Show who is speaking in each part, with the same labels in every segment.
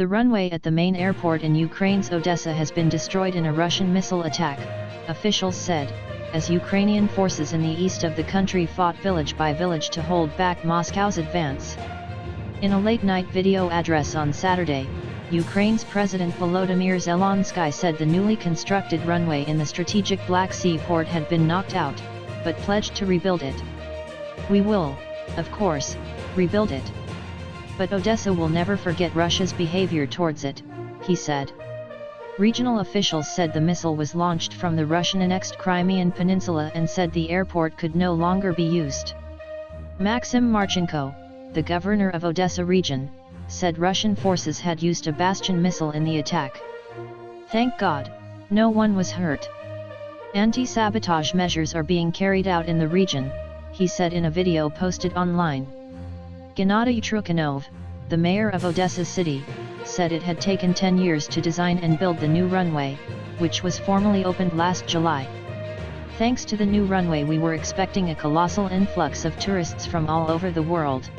Speaker 1: The runway at the main airport in Ukraine's Odesa has been destroyed in a Russian missile attack, officials said, as Ukrainian forces in the east of the country fought village by village to hold back Moscow's advance. In a late-night video address on Saturday, Ukraine's President Volodymyr Zelensky said the newly constructed runway in the strategic Black Sea port had been knocked out, but pledged to rebuild it. "We will, of course, rebuild it. But Odesa will never forget Russia's behavior towards it," he said. Regional officials said the missile was launched from the Russian-annexed Crimean Peninsula and said the airport could no longer be used. Maxim Marchenko, the governor of Odesa region, said Russian forces had used a Bastion missile in the attack. "Thank God, no one was hurt. Anti-sabotage measures are being carried out in the region," he said in a video posted online. Gennady Trukhanov, the mayor of Odesa city, said it had taken 10 years to design and build the new runway, which was formally opened last July. "Thanks to the new runway we were expecting a colossal influx of tourists from all over the world.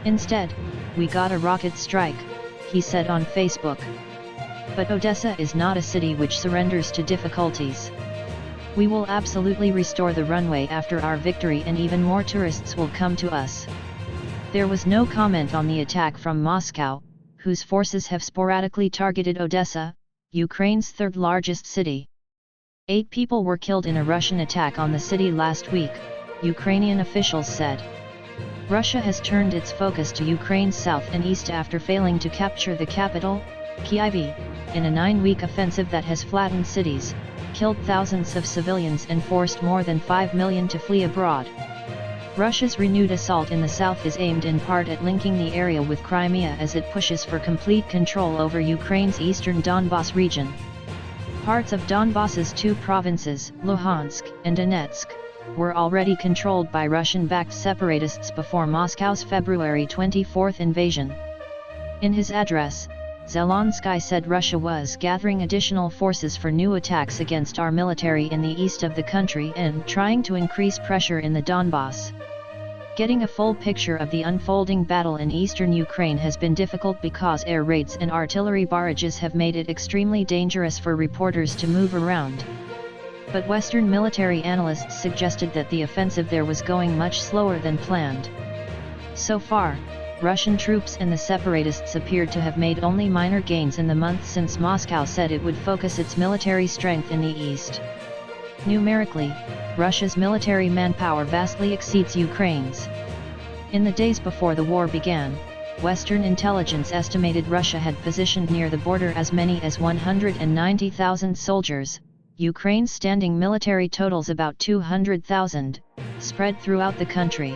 Speaker 1: Instead, we got a rocket strike," he said on Facebook. But Odesa is not a city which surrenders to difficulties. "We will absolutely restore the runway after our victory and even more tourists will come to us." There was no comment on the attack from Moscow, whose forces have sporadically targeted Odesa, Ukraine's third-largest city. 8 people were killed in a Russian attack on the city last week, Ukrainian officials said. Russia has turned its focus to Ukraine's south and east after failing to capture the capital, Kyiv, in a 9-week offensive that has flattened cities, killed thousands of civilians and forced more than 5 million to flee abroad. Russia's renewed assault in the south is aimed in part at linking the area with Crimea as it pushes for complete control over Ukraine's eastern Donbas region. Parts of Donbas's 2 provinces, Luhansk and Donetsk, were already controlled by Russian-backed separatists before Moscow's February 24 invasion. In his address, Zelensky said Russia was gathering additional forces for new attacks against our military in the east of the country and trying to increase pressure in the Donbas. Getting a full picture of the unfolding battle in eastern Ukraine has been difficult because air raids and artillery barrages have made it extremely dangerous for reporters to move around. But Western military analysts suggested that the offensive there was going much slower than planned. So far, Russian troops and the separatists appeared to have made only minor gains in the months since Moscow said it would focus its military strength in the east. Numerically, Russia's military manpower vastly exceeds Ukraine's. In the days before the war began, Western intelligence estimated Russia had positioned near the border as many as 190,000 soldiers, Ukraine's standing military totals about 200,000, spread throughout the country.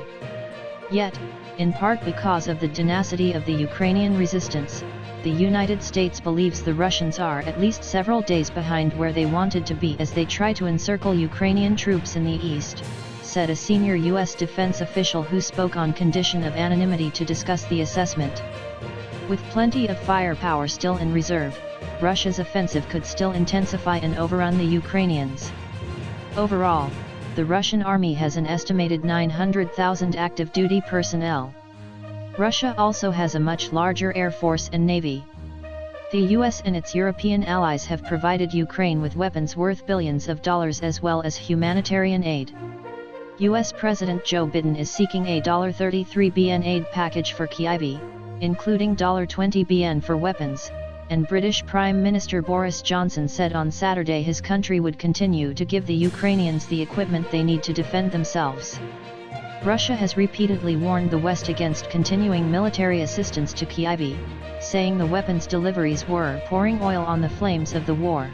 Speaker 1: Yet, in part because of the tenacity of the Ukrainian resistance, the United States believes the Russians are at least several days behind where they wanted to be as they try to encircle Ukrainian troops in the east, said a senior U.S. defense official who spoke on condition of anonymity to discuss the assessment. With plenty of firepower still in reserve, Russia's offensive could still intensify and overrun the Ukrainians. Overall, the Russian army has an estimated 900,000 active duty personnel. Russia also has a much larger air force and navy. The US and its European allies have provided Ukraine with weapons worth billions of dollars as well as humanitarian aid. US President Joe Biden is seeking a $33 billion aid package for Kyiv, including $20 billion for weapons, and British Prime Minister Boris Johnson said on Saturday his country would continue to give the Ukrainians the equipment they need to defend themselves. Russia has repeatedly warned the West against continuing military assistance to Kyiv, saying the weapons deliveries were pouring oil on the flames of the war.